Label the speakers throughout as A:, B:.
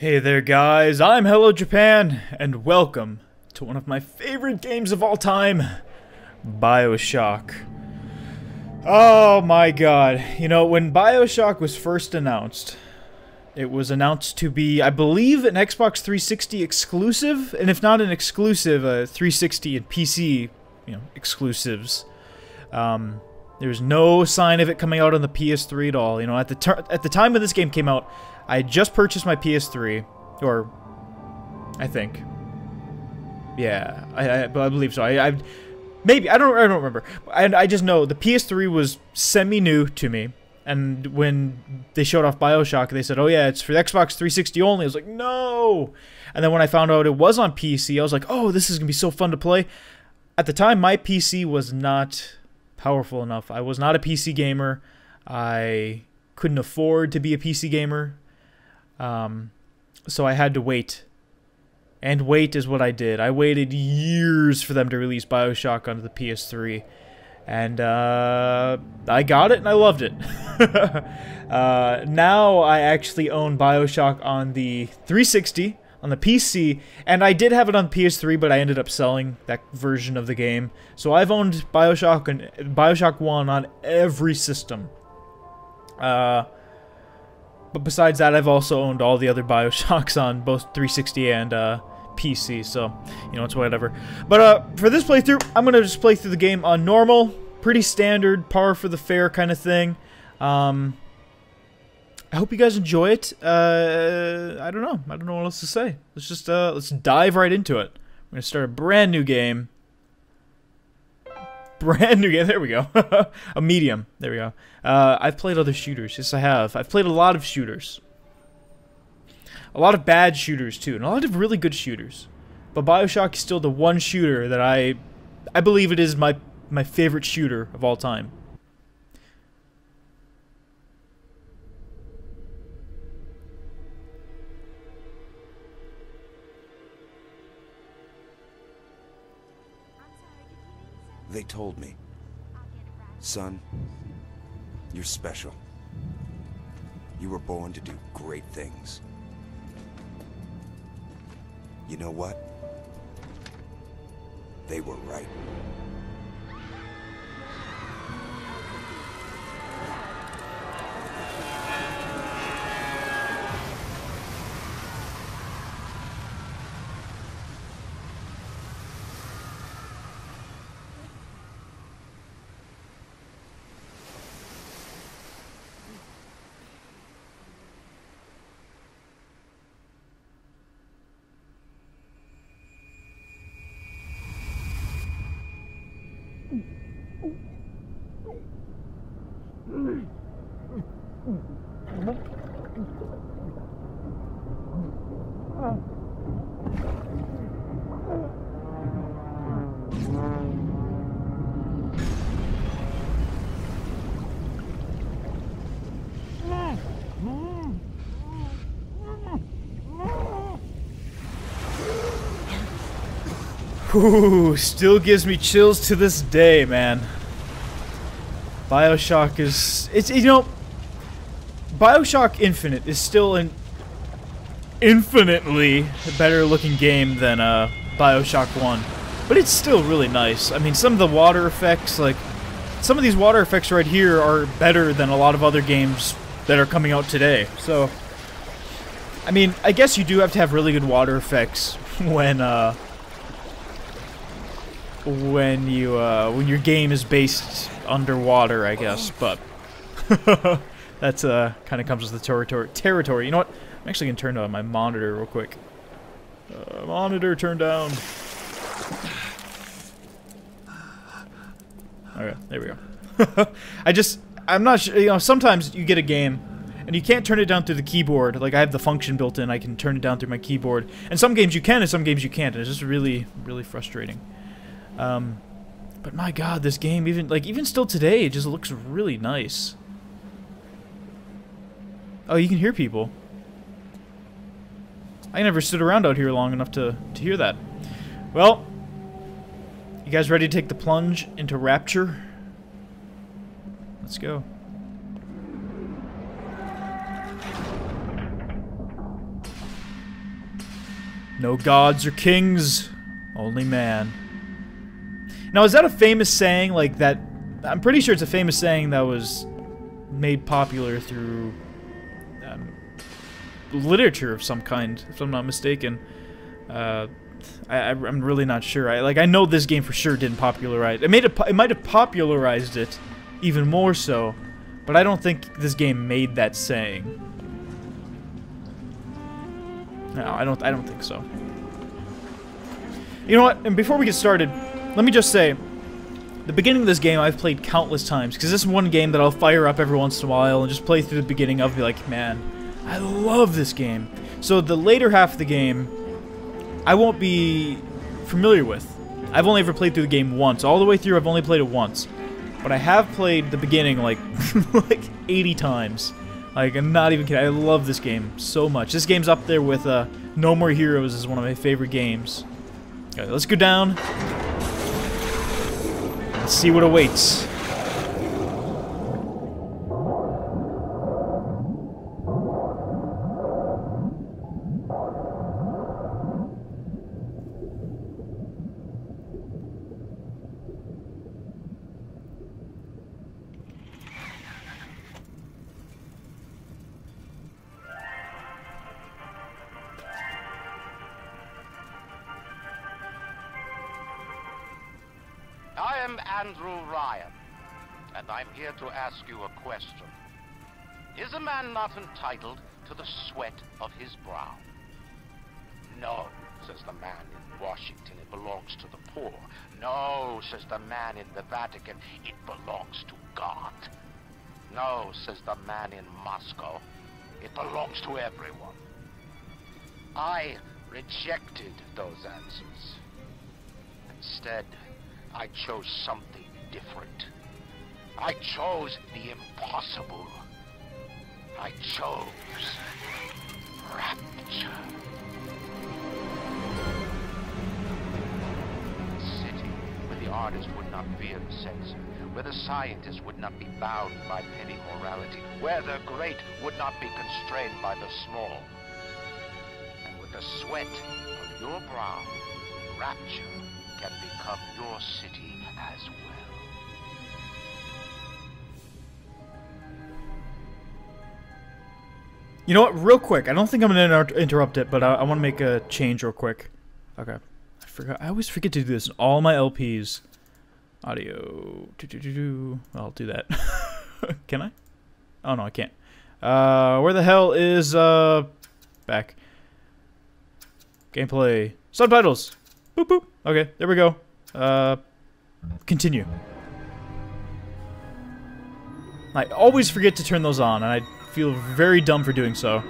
A: Hey there guys, I'm Hello Japan, and welcome to one of my favorite games of all time, BioShock. Oh my god, you know, when BioShock was first announced, it was announced to be, I believe, an Xbox 360 exclusive, and if not an exclusive, a 360 and PC, exclusives. There was no sign of it coming out on the PS3 at all. You know, at the time when this game came out, I had just purchased my PS3, or I think, yeah, I believe so. Maybe I don't remember, and I just know the PS3 was semi-new to me. And when they showed off BioShock, they said, "Oh yeah, it's for the Xbox 360 only." I was like, "No!" And then when I found out it was on PC, I was like, "Oh, this is gonna be so fun to play." At the time, my PC was not powerful enough. I was not a PC gamer. I couldn't afford to be a PC gamer. So I had to wait. And wait is what I did. I waited years for them to release BioShock onto the PS3. And, I got it and I loved it. Now I actually own BioShock on the 360, on the PC, and I did have it on PS3, but I ended up selling that version of the game. So I've owned BioShock and BioShock 1 on every system. But besides that, I've also owned all the other BioShocks on both 360 and PC, so, you know, it's whatever. But for this playthrough, I'm going to just play through the game on normal, pretty standard, par for the fair kind of thing. I hope you guys enjoy it. I don't know what else to say. Let's just, let's dive right into it. I'm going to start a brand new game. Brand new game, there we go. A medium, there we go. I've played other shooters, yes I have. I've played a lot of shooters. A lot of bad shooters too, and a lot of really good shooters. But BioShock is still the one shooter that I believe it is my favorite shooter of all time.
B: They told me, son, you're special. You were born to do great things. You know what? They were right.
A: Ooh, still gives me chills to this day, man. BioShock is... BioShock Infinite is still an infinitely better looking game than BioShock 1. But it's still really nice. I mean, some of the water effects, like... Some of these water effects right here are better than a lot of other games that are coming out today. So... I mean, I guess you do have to have really good water effects when your game is based underwater, I guess, but that's kind of comes with the territory. You know what? I'm actually gonna turn on my monitor real quick. Monitor turn down. Okay, there we go. I'm not sure. You know, sometimes you get a game and you can't turn it down through the keyboard. Like I have the function built in, I can turn it down through my keyboard. And some games you can, and some games you can't. And it's just really, really frustrating. But my god, this game, even still today, it just looks really nice. Oh, you can hear people. I never stood around out here long enough to hear that. Well, you guys ready to take the plunge into Rapture? Let's go. No gods or kings, only man. Now, is that a famous saying like that? I'm pretty sure it's a famous saying that was made popular through literature of some kind, if I'm not mistaken. I'm really not sure. I know this game for sure didn't popularize. It might have popularized it even more so, but I don't think this game made that saying. No, I don't think so. You know what? And before we get started, let me just say, the beginning of this game I've played countless times, because this is one game that I'll fire up every once in a while and just play through the beginning of, be like, man, I love this game. So the later half of the game, I won't be familiar with. I've only ever played through the game once. All the way through, I've only played it once. But I have played the beginning, like, like 80 times. Like, I'm not even kidding. I love this game so much. This game's up there with No More Heroes is one of my favorite games. Okay, let's go down. Let's see what awaits.
C: I am Andrew Ryan, and I'm here to ask you a question. Is a man not entitled to the sweat of his brow? No, says the man in Washington, it belongs to the poor. No, says the man in the Vatican, it belongs to God. No, says the man in Moscow, it belongs to everyone. I rejected those answers. Instead, I chose something different. I chose the impossible. I chose Rapture. A city where the artist would not fear the censor, where the scientist would not be bound by petty morality, where the great would not be constrained by the small. And with the sweat of your brow, Rapture can become your city as well.
A: You know what? Real quick, I don't think I'm gonna interrupt it, but I want to make a change real quick. Okay, I forgot. I always forget to do this in all my LPs. Audio. I'll do that. Can I? Oh no, I can't. Where the hell is back? Gameplay. Subtitles. Boop boop. Okay, there we go. Continue. I always forget to turn those on, and I feel very dumb for doing so.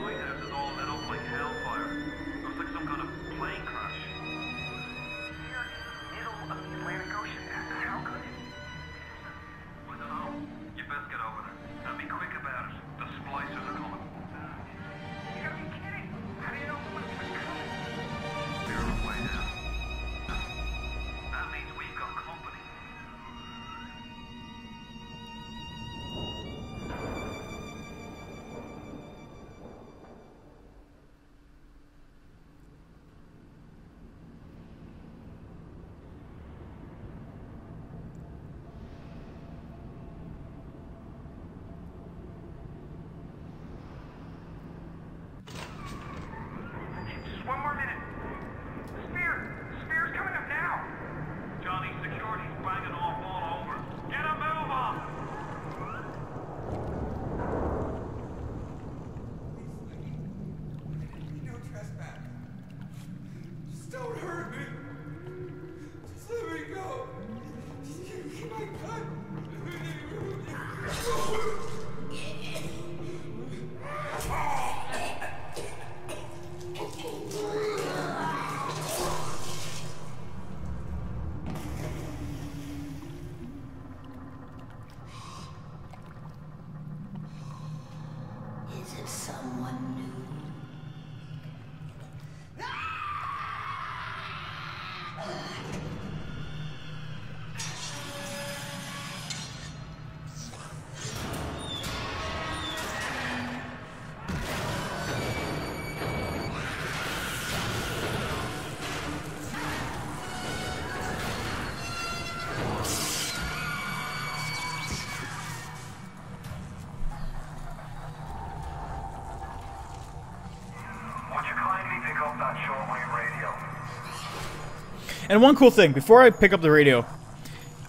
A: And one cool thing, before I pick up the radio,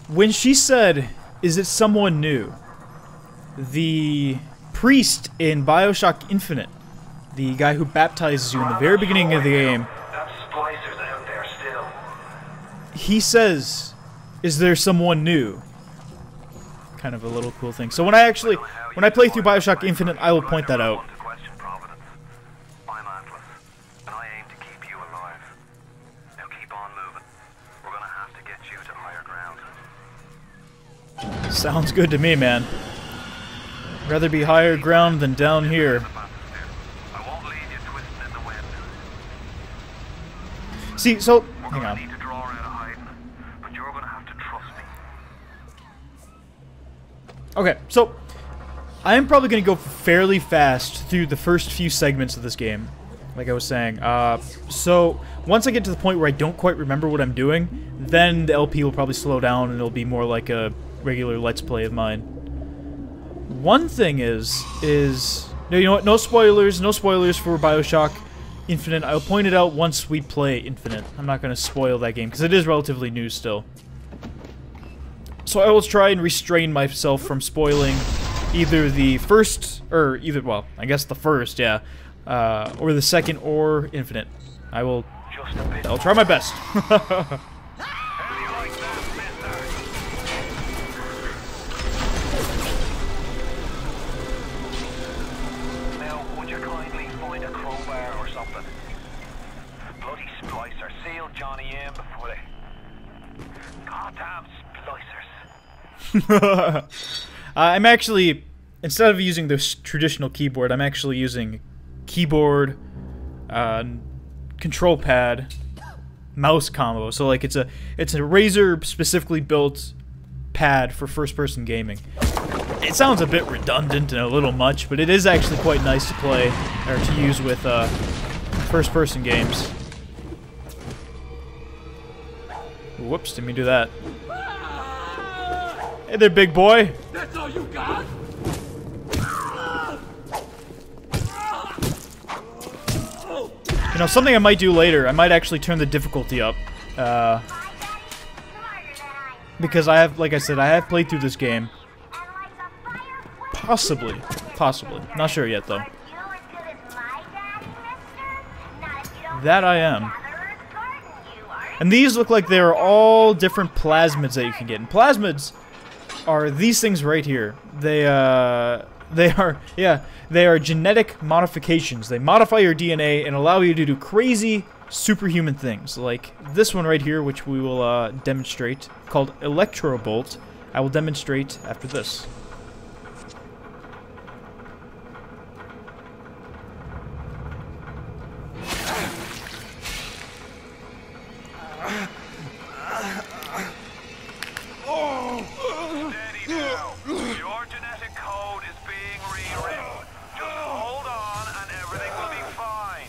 A: when she said, "Is it someone new?" the priest in BioShock Infinite, the guy who baptizes you in the very beginning of the game, he says, "Is there someone new?" Kind of a little cool thing. So when I play through BioShock Infinite, I will point that out. Sounds good to me, man. Rather be higher ground than down here. See, so hang on. Okay, so I am probably going to go fairly fast through the first few segments of this game, like I was saying. So once I get to the point where I don't quite remember what I'm doing, then the LP will probably slow down and it'll be more like a regular Let's Play of mine. One thing is no, you know what? No spoilers for BioShock Infinite. I'll point it out once we play Infinite. I'm not going to spoil that game because it is relatively new still. So I will try and restrain myself from spoiling either the first, or either, well, I guess the first, yeah, or the second, or Infinite. I'll try my best.
D: Now, would you kindly find a crowbar or something? Bloody splicer, seal Johnny in before they... Goddamn splicers.
A: I'm actually, instead of using this traditional keyboard, I'm actually using keyboard, control pad, mouse combo. So like it's a Razer specifically built pad for first-person gaming. It sounds a bit redundant and a little much, but it is actually quite nice to play or to use with first-person games. Whoops, didn't mean to do that. Hey there, big boy.
E: That's all you got?
A: You know, something I might do later, I might actually turn the difficulty up. Because I have, like I said, I have played through this game. Possibly. Not sure yet, though. That I am. And these look like they're all different plasmids that you can get. And plasmids are these things right here. They are genetic modifications. They modify your DNA and allow you to do crazy superhuman things. Like this one right here, which we will demonstrate, called Electrobolt. I will demonstrate after this.
D: Your genetic code is being rewritten. Just hold on and everything will be fine.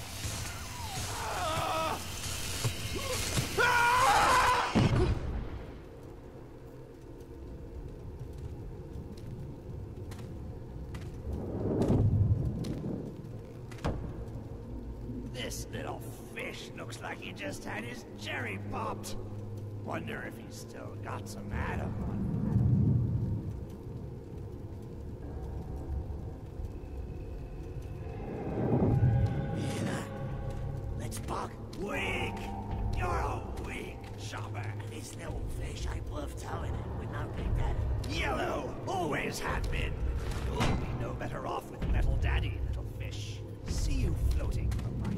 E: This little fish looks like he just had his cherry popped. Wonder if he's still got some Adam on him. Let's bug. Weak! You're a weak shopper. This little fish ain't worth towing it with no big daddy. Yellow! Always have been. You'll be no better off with Metal Daddy, little fish. See you floating from my...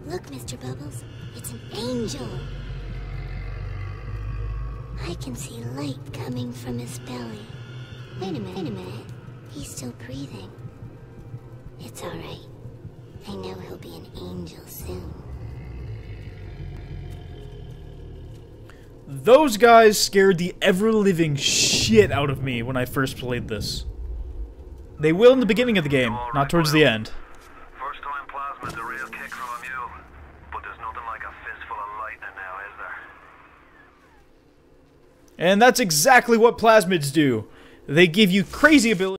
F: Look, Mr. Bubbles, it's an angel. I can see light coming from his belly. Wait a minute. He's still breathing. It's alright. I know he'll be an angel soon.
A: Those guys scared the ever-living shit out of me when I first played this. They will in the beginning of the game, not towards the end.
D: First time plasma's a real kick from a mule. But there's nothing like a fistful of lightning now, is there?
A: And that's exactly what plasmids do. They give you crazy abilities.